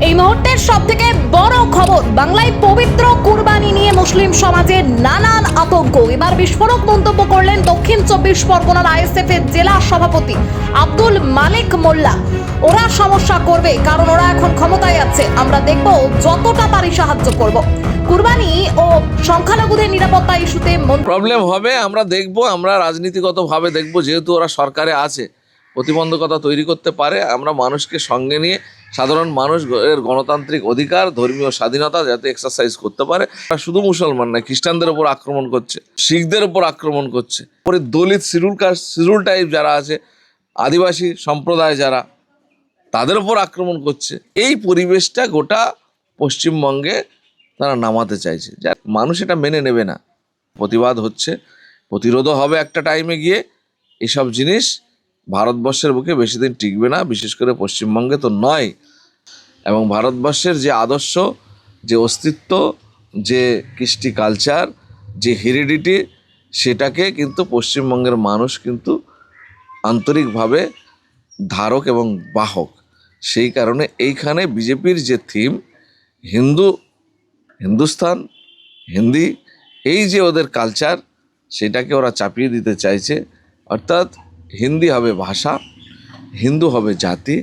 এই মুহূর্তের সবথেকে বড় খবর, বাংলায় পবিত্র কুরবানি নিয়ে মুসলিম সমাজের নানান আতঙ্ক। এবার বিস্ফোরক মন্তব্য করলেন দক্ষিণ 24 পরগনার আইএসএফ এর জেলা সভাপতি আব্দুল মালিক মোল্লা। ওরা সমস্যা করবে কারণ ওরা এখন ক্ষমতায় আছে, আমরা দেখব যতটা পারি সাহায্য করব। কুরবানি ও সংখ্যালঘুদের নিরাপত্তা ইস্যুতে প্রবলেম হবে, আমরা দেখব, আমরা রাজনীতিগতভাবে দেখব। যেহেতু ওরা সরকারে আছে, প্রতিবন্ধকতা তৈরি করতে পারে। আমরা মানুষকে সঙ্গে নিয়ে সাধারণ মানুষ এর গণতান্ত্রিক অধিকার, ধর্মীয় স্বাধীনতা যাতে এক্সারসাইজ করতে পারে। শুধু মুসলমান না, খ্রিস্টানদের উপর আক্রমণ করছে, শিখদের উপর আক্রমণ করছে, পরে দলিত শিডিউল কাস্ট শিডিউল টাইপ যারা আছে, আদিবাসী সম্প্রদায় যারা, তাদের উপর আক্রমণ করছে। এই পরিবেশটা গোটা পশ্চিমবঙ্গে তারা নামাতে চাইছে, যা মানুষ এটা মেনে নেবে না। প্রতিবাদ হচ্ছে, প্রতিরোধও হবে একটা টাইমে গিয়ে। এসব জিনিস ভারতবর্ষের বুকে বেশি দিন টিকবে না, বিশেষ করে পশ্চিমবঙ্গে তো নয়। এবং ভারতবর্ষের যে আদর্শ, যে অস্তিত্ব, যে কৃষ্টি কালচার, যে হেরিডিটি, সেটাকে কিন্তু পশ্চিমবঙ্গের মানুষ কিন্তু আন্তরিকভাবে ধারক এবং বাহক। সেই কারণে এইখানে বিজেপির যে থিম হিন্দুস্তান, হিন্দি, এই যে ওদের কালচার, সেটাকে ওরা চাপিয়ে দিতে চাইছে। অর্থাৎ হিন্দি হবে ভাষা, হিন্দু হবে জাতি,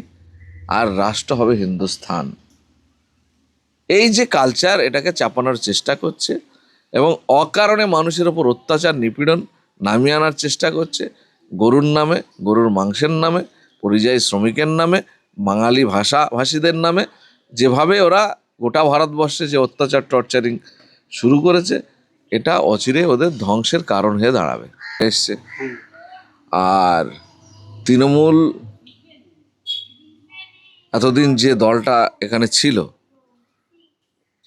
আর রাষ্ট্র হবে হিন্দুস্তান। এই যে কালচার, এটাকে চাপানোর চেষ্টা করছে এবং অকারণে মানুষের ওপর অত্যাচার, নিপীড়ন নামিয়ে আনার চেষ্টা করছে। গরুর নামে, গরুর মাংসের নামে, পরিযায়ী শ্রমিকের নামে, বাঙালি ভাষীদের নামে যেভাবে ওরা গোটা ভারতবর্ষে যে অত্যাচার, টর্চারিং শুরু করেছে, এটা অচিরে ওদের ধ্বংসের কারণ হয়ে দাঁড়াবে এসছে। আর তৃণমূল এতদিন যে দলটা এখানে ছিল,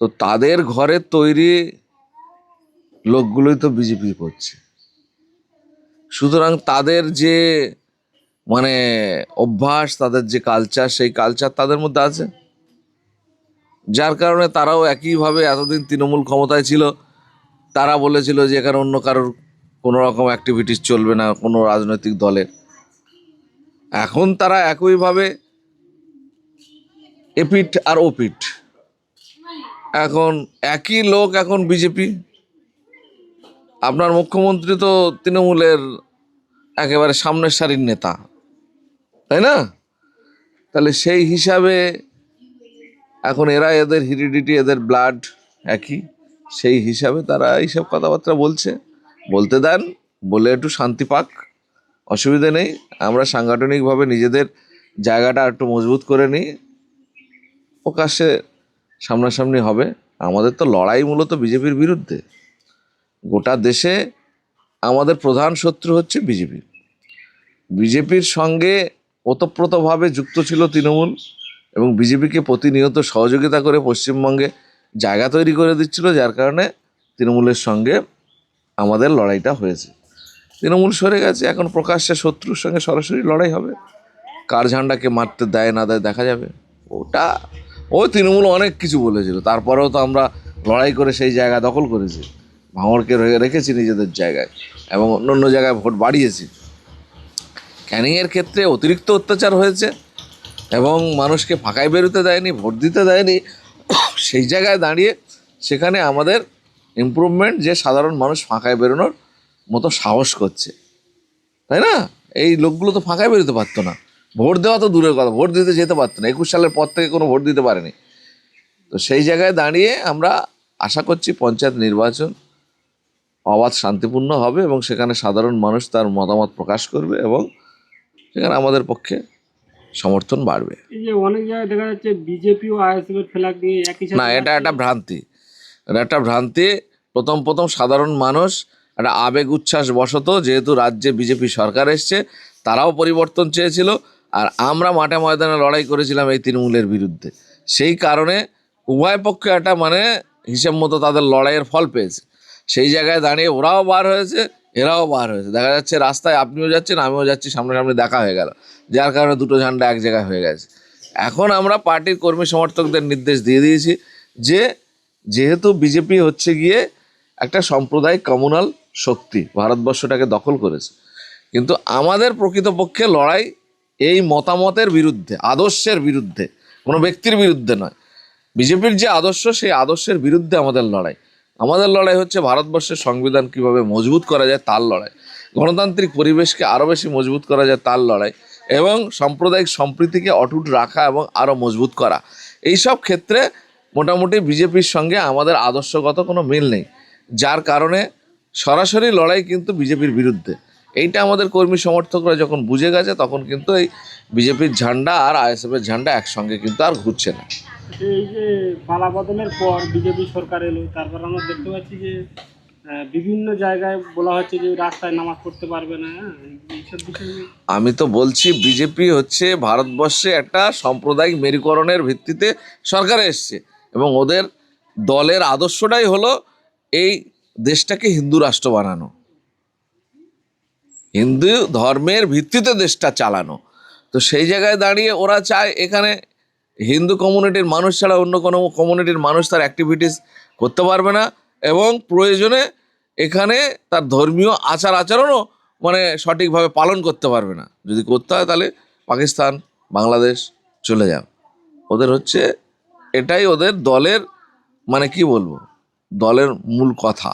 তো তাদের ঘরের তৈরি লোকগুলোই তো বিজেপি করছে। সুতরাং তাদের যে অভ্যাস, তাদের যে কালচার, সেই কালচার তাদের মধ্যে আছে। যার কারণে তারাও একইভাবে, এতদিন তৃণমূল ক্ষমতায় ছিল, তারা বলেছিল যে এখানে অন্য কারোর কোনো রকম অ্যাক্টিভিটিস চলবে না, কোনো রাজনৈতিক দলের। এখন তারা একইভাবে এপিঠ আর ওপিঠ। এখন একই লোক, এখন বিজেপি। আপনার মুখ্যমন্ত্রী তো তৃণমূলের একেবারে সামনের সারির নেতা, তাই না? তাহলে সেই হিসাবে এখন এদের হেরিডিটি, এদের ব্লাড একই, সেই হিসাবে তারা এইসব কথাবার্তা বলছে। বলতে দেন, বলে একটু শান্তি পাক, অসুবিধে নেই। আমরা সাংগঠনিকভাবে নিজেদের জায়গাটা একটু মজবুত করে নিই, প্রকাশ্যে সামনাসামনি হবে। আমাদের তো লড়াই মূলত বিজেপির বিরুদ্ধে। গোটা দেশে আমাদের প্রধান শত্রু হচ্ছে বিজেপি। বিজেপির সঙ্গে ওতপ্রোতভাবে যুক্ত ছিল তৃণমূল এবং বিজেপিকে প্রতিনিয়ত সহযোগিতা করে পশ্চিমবঙ্গে জায়গা তৈরি করে দিচ্ছিল, যার কারণে তৃণমূলের সঙ্গে আমাদের লড়াইটা হয়েছে। তৃণমূল সরে গেছে, এখন প্রকাশ্যে শত্রুর সঙ্গে সরাসরি লড়াই হবে। কার ঝান্ডাকে মারতে দেয় না দেয় দেখা যাবে। ওই তৃণমূল অনেক কিছু বলেছিল, তারপরেও তো আমরা লড়াই করে সেই জায়গা দখল করেছি, ভাঙড়কে রেখেছি নিজেদের জায়গায় এবং অন্য জায়গায় ভোট বাড়িয়েছি। ক্যানিংয়ের ক্ষেত্রে অতিরিক্ত অত্যাচার হয়েছে এবং মানুষকে ফাঁকায় বেরোতে দেয়নি, ভোট দিতে দেয়নি। সেই জায়গায় দাঁড়িয়ে সেখানে আমাদের ইমপ্রুভমেন্ট, যে সাধারণ মানুষ ফাঁকায় বেরোনোর মতো সাহস করছে, তাই না? এই লোকগুলো তো ফাঁকায় বেরোতে পারতো না, ভোট দেওয়া তো দূরের কথা, ভোট দিতে যেতে পারতো না। 21 সালের পর থেকে কোনো ভোট দিতে পারেনি। তো সেই জায়গায় দাঁড়িয়ে আমরা আশা করছি পঞ্চায়েত নির্বাচন অবাধ, শান্তিপূর্ণ হবে এবং সেখানে সাধারণ মানুষ তার মতামত প্রকাশ করবে এবং সেখানে আমাদের পক্ষে সমর্থন বাড়বে। এই যে অনেক জায়গায় দেখা যাচ্ছে বিজেপি ও আইএসএফ এর ফ্ল্যাগ নিয়ে একই সাথে, না, এটা একটা ভ্রান্তি। এটা একটা ভ্রান্তি। প্রথম সাধারণ মানুষ একটা আবেগ উচ্ছ্বাস বশত, যেহেতু রাজ্যে বিজেপি সরকার এসছে, তারাও পরিবর্তন চেয়েছিল, আর আমরা মাঠে ময়দানে লড়াই করেছিলাম এই তৃণমূলের বিরুদ্ধে। সেই কারণে উভয় পক্ষে একটা হিসেব মতো তাদের লড়াইয়ের ফল পেয়েছে। সেই জায়গায় দাঁড়িয়ে ওরাও বার হয়েছে, এরাও বার হয়েছে। দেখা যাচ্ছে রাস্তায় আপনিও যাচ্ছেন, আমিও যাচ্ছি, সামনাসামনি দেখা হয়ে গেল, যার কারণে দুটো ঝান্ডা এক জায়গায় হয়ে গেছে। এখন আমরা পার্টির কর্মী সমর্থকদের নির্দেশ দিয়ে দিয়েছি যে যেহেতু বিজেপি হচ্ছে গিয়ে একটা সাম্প্রদায়িক কমিউনাল শক্তি, ভারতবর্ষটাকে দখল করেছে, কিন্তু আমাদের প্রকৃতপক্ষে লড়াই এই মতামতের বিরুদ্ধে, আদর্শের বিরুদ্ধে, কোনো ব্যক্তির বিরুদ্ধে নয়। বিজেপির যে আদর্শ, সেই আদর্শের বিরুদ্ধে আমাদের লড়াই হচ্ছে ভারতবর্ষের সংবিধান কিভাবে মজবুত করা যায় তার লড়াই, গণতান্ত্রিক পরিবেশকে আরও বেশি মজবুত করা যায় তার লড়াই, এবং সাম্প্রদায়িক সম্প্রীতিকে অটুট রাখা এবং আরও মজবুত করা। এইসব ক্ষেত্রে মোটামুটি বিজেপির সঙ্গে আমাদের আদর্শগত কোনো মিল নেই, যার কারণে সরাসরি লড়াই কিন্তু বিজেপির বিরুদ্ধে। এইটা আমাদের কর্মী সমর্থকরা যখন বুঝে গেছে, তখন কিন্তু এই বিজেপির ঝান্ডা আর আইএসএফের ঝান্ডা একসঙ্গে কিন্তু আর ঘুরছে না। এই যে পালা বদলের পর বিজেপি সরকার এলো, তারপর আমরা দেখতে পাচ্ছি যে বিভিন্ন জায়গায় বলা হচ্ছে যে রাস্তায় নামাজ পড়তে পারবে না, হ্যাঁ, এইসব বিষয়ে আমি তো বলছি, বিজেপি হচ্ছে ভারতবর্ষে একটা সাম্প্রদায়িক মেরুকরণের ভিত্তিতে সরকারে এসছে, এবং ওদের দলের আদর্শটাই হলো এই দেশটাকে হিন্দু রাষ্ট্র বানানো, হিন্দু ধর্মের ভিত্তিতে দেশটা চালানো। তো সেই জায়গায় দাঁড়িয়ে ওরা চায় এখানে হিন্দু কমিউনিটির মানুষ ছাড়া অন্য কোনো কমিউনিটির মানুষ তার অ্যাক্টিভিটিস করতে পারবে না, এবং প্রয়োজনে এখানে তার ধর্মীয় আচার আচরণও মানে সঠিকভাবে পালন করতে পারবে না। যদি করতে হয় তাহলে পাকিস্তান, বাংলাদেশ চলে যাও। ওদের হচ্ছে এটাই ওদের দলের মানে কি বলবো, দলের মূল কথা।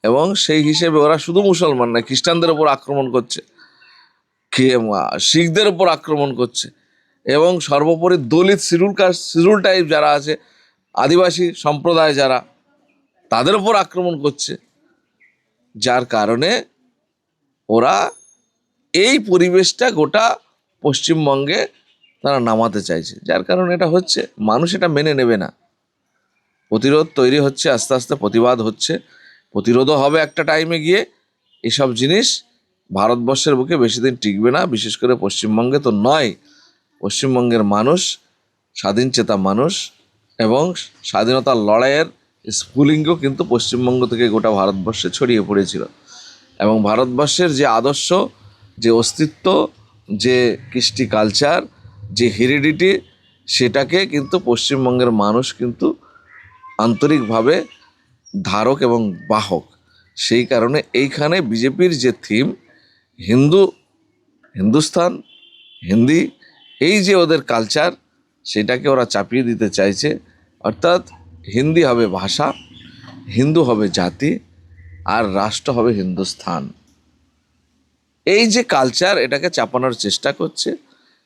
এবং সেই হিসেবে ওরা শুধু মুসলমান নয়, খ্রিস্টানদের ওপর আক্রমণ করছে, শিখদের ওপর আক্রমণ করছে, এবং সর্বোপরি দলিত শিডিউল টাইপ যারা আছে, আদিবাসী সম্প্রদায় যারা, তাদের ওপর আক্রমণ করছে। যার কারণে ওরা এই পরিবেশটা গোটা পশ্চিমবঙ্গে তারা নামাতে চাইছে, যার কারণে এটা হচ্ছে, মানুষ এটা মেনে নেবে না। প্রতিরোধ তৈরি হচ্ছে, আস্তে আস্তে প্রতিবাদ হচ্ছে, প্রতিরোধও হবে একটা টাইমে গিয়ে। এসব জিনিস ভারতবর্ষের বুকে বেশি দিন টিকবে না, বিশেষ করে পশ্চিমবঙ্গে তো নয়। পশ্চিমবঙ্গের মানুষ স্বাধীনচেতা মানুষ, এবং স্বাধীনতার লড়াইয়ের স্ফুলিঙ্গ কিন্তু পশ্চিমবঙ্গ থেকে গোটা ভারতবর্ষে ছড়িয়ে পড়েছিল। এবং ভারতবর্ষের যে আদর্শ, যে অস্তিত্ব, যে কৃষ্টি কালচার, যে হেরিডিটি, সেটাকে কিন্তু পশ্চিমবঙ্গের মানুষ কিন্তু আন্তরিকভাবে ধারক এবং বাহক। সেই কারণে এইখানে বিজেপির যে থিম হিন্দুস্তান, হিন্দি, এই যে ওদের কালচার, সেটাকে ওরা চাপিয়ে দিতে চাইছে। অর্থাৎ হিন্দি হবে ভাষা, হিন্দু হবে জাতি, আর রাষ্ট্র হবে হিন্দুস্তান। এই যে কালচার, এটাকে চাপানোর চেষ্টা করছে,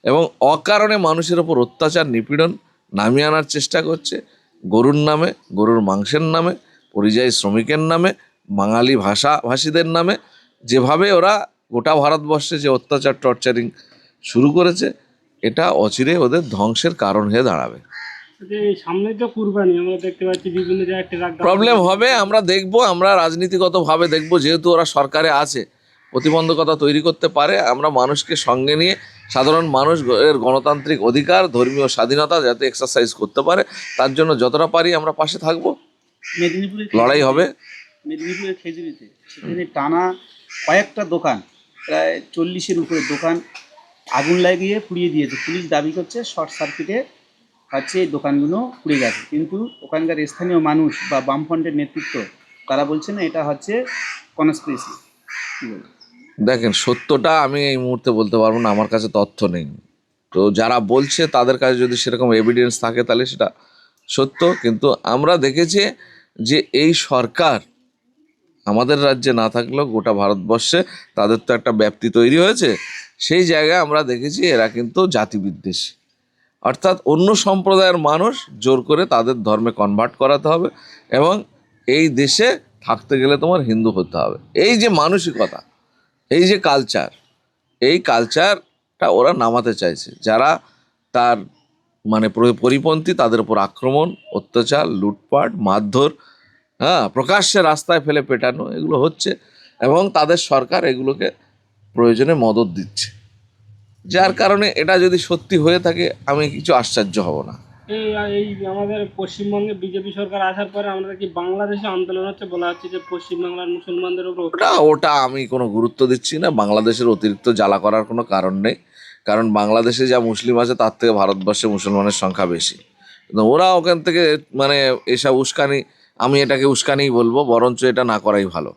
এবং অকারণে মানুষের ওপর অত্যাচার নিপীড়ন নামিয়ে আনার চেষ্টা করছে। গরুর নামে, গরুর মাংসের নামে, পরিযায়ী শ্রমিকের নামে, বাঙালি ভাষীদের নামে, যেভাবে ওরা গোটা ভারতবর্ষে যে অত্যাচার টর্চারিং শুরু করেছে, এটা অচিরে ওদের ধ্বংসের কারণ হয়ে দাঁড়াবে। যে সামনে তো কুরবানি, আমরা দেখতে পাচ্ছি বিভিন্ন জায়গায় ট্রাক প্রবলেম হবে, আমরা দেখব, আমরা রাজনীতিগতভাবে দেখব। যেহেতু ওরা সরকারে আছে, প্রতিবন্ধকতা তৈরি করতে পারে। আমরা মানুষকে সঙ্গে নিয়ে, সাধারণ মানুষ এর গণতান্ত্রিক অধিকার, ধর্মীয় স্বাধীনতা যাতে এক্সারসাইজ করতে পারে, তার জন্য যতটা পারি আমরা পাশে থাকব। মেদিনীপুরের লড়াই হবে। মেদিনীপুরের খেজুরিতে সেখানে টানা কয়েকটা দোকান, প্রায় 40-এর উপরে দোকান আগুন লাগিয়ে পুড়িয়ে দিয়েছে। পুলিশ দাবি করছে শর্ট সার্কিটে হচ্ছে এই দোকানগুলো পুড়ে গেছে, কিন্তু ওখানকার স্থানীয় মানুষ বা বামফ্রন্টের নেতৃত্ব তারা বলছে না, এটা হচ্ছে কনস্পিরেসি। কী বলবো? দেখেন, সত্যটা আমি এই মুহূর্তে বলতে পারবো না, আমার কাছে তথ্য নেই। তো যারা বলছে তাদের কাছে যদি সেরকম এভিডেন্স থাকে তাহলে সেটা সত্য। কিন্তু আমরা দেখেছি যে এই সরকার আমাদের রাজ্যে না থাকলেও গোটা ভারতবর্ষে তাদের তো একটা ব্যাপ্তি তৈরি হয়েছে। সেই জায়গায় আমরা দেখেছি এরা কিন্তু জাতিবিদ্বেষী, অর্থাৎ অন্য সম্প্রদায়ের মানুষ জোর করে তাদের ধর্মে কনভার্ট করাতে হবে, এবং এই দেশে থাকতে গেলে তোমার হিন্দু হতে হবে। এই যে মানসিকতা, এই যে কালচার, এই কালচারটা ওরা নামাতে চাইছে। যারা তার মানে পরিপন্থী, তাদের উপর আক্রমণ, অত্যাচার, লুটপাট, মারধর, প্রকাশ্যে রাস্তায় ফেলে পেটানো, এগুলো হচ্ছে, এবং তাদের সরকার এগুলোকে প্রয়োজনে মদত দিচ্ছে। যার কারণে এটা যদি সত্যি হয়ে থাকে, আমি কিছু আশ্চর্য হব না। এই এই আমাদের পশ্চিমবঙ্গে বিজেপি সরকার আসার পরে আমরা কি বাংলাদেশে আন্দোলন হচ্ছে, বলা হচ্ছে যে পশ্চিমবাংলার মুসলমানদের উপর ওটা আমি কোনো গুরুত্ব দিচ্ছি না। বাংলাদেশের অতিরিক্ত জ্বালা করার কোনো কারণ নেই, কারণ বাংলাদেশে যা মুসলিম আছে তার থেকে ভারতবর্ষে মুসলমানের সংখ্যা বেশি। কিন্তু ওরা ওখান থেকে মানে এসব উস্কানি, আমি এটাকে উস্কানিই বলবো, বরঞ্চ এটা না করাই ভালো।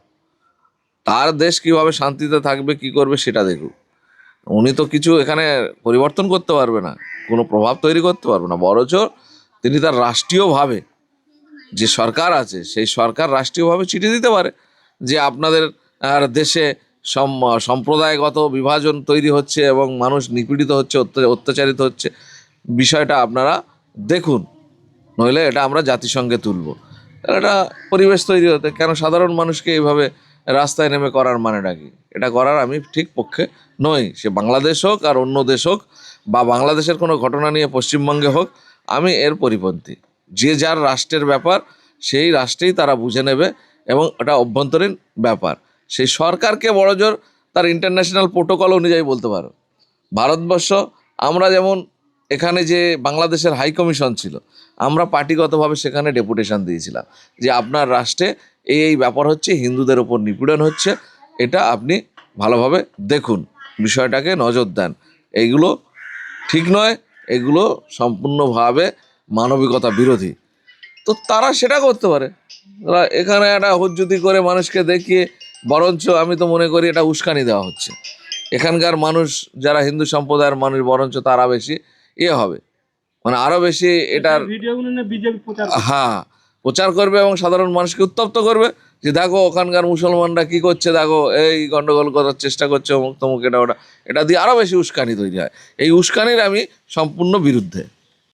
তার দেশ কিভাবে শান্তিতে থাকবে, কি করবে সেটা দেখুক। উনি তো কিছু এখানে পরিবর্তন করতে পারবে না, কোনো প্রভাব তৈরি করতে পারবে না, বরঞ্চ তিনি তার রাষ্ট্রীয়ভাবে যে সরকার আছে সেই সরকার রাষ্ট্রীয়ভাবে চিঠি দিতে পারে যে আপনাদের দেশে সম্প্রদায়গত বিভাজন তৈরি হচ্ছে এবং মানুষ নিপীড়িত হচ্ছে, অত্যাচারিত হচ্ছে, বিষয়টা আপনারা দেখুন, নইলে এটা আমরা জাতিসংঘে তুলব। এটা পরিবেশ তৈরি হতে কেন সাধারণ মানুষকে এইভাবে রাস্তায় নেমে করার মানেটা কি? এটা করার আমি ঠিক পক্ষে নই। সে বাংলাদেশ হোক আর অন্য দেশ হোক, বা বাংলাদেশের কোনো ঘটনা নিয়ে পশ্চিমবঙ্গে হোক, আমি এর পরিপন্থী। যে যার রাষ্ট্রের ব্যাপার সেই রাষ্ট্রেই তারা বুঝে নেবে এবং এটা অভ্যন্তরীণ ব্যাপার। সেই সরকারকে বড়জোর তার ইন্টারন্যাশনাল প্রোটোকল অনুযায়ী বলতে পারো। ভারতবর্ষ, আমরা যেমন এখানে যে বাংলাদেশের হাই কমিশন ছিল, আমরা পার্টিগতভাবে সেখানে ডেপুটেশন দিয়েছিলাম যে আপনার রাষ্ট্রে এই ব্যাপার হচ্ছে, হিন্দুদের ওপর নিপীড়ন হচ্ছে, এটা আপনি ভালোভাবে দেখুন, বিষয়টাকে নজর দেন। এইগুলো ঠিক নয়, এগুলো সম্পূর্ণভাবে মানবিকতা বিরোধী। তো তারা সেটা করতে পারে। তারা এখানে একটা হুজ্জুতি করে মানুষকে দেখিয়ে, বরঞ্চ আমি তো মনে করি এটা উস্কানি দেওয়া হচ্ছে। এখানকার মানুষ যারা হিন্দু সম্প্রদায়ের মানুষ, বরঞ্চ তারা বেশি হবে, মানে আরো বেশি এটার ভিডিওগুলো নিয়ে বিজেপি প্রচার হ্যাঁ প্রচার করবে এবং সাধারণ মানুষকে উত্তপ্ত করবে যে দেখো ওখানকার মুসলমানরা কি করছে, দেখো এই গন্ডগোল করার চেষ্টা করছে, অমুক তমুক, এটা ওটা, এটা দিয়ে আরো বেশি উস্কানি তৈরি হয়। এই উস্কানির আমি সম্পূর্ণ বিরুদ্ধে।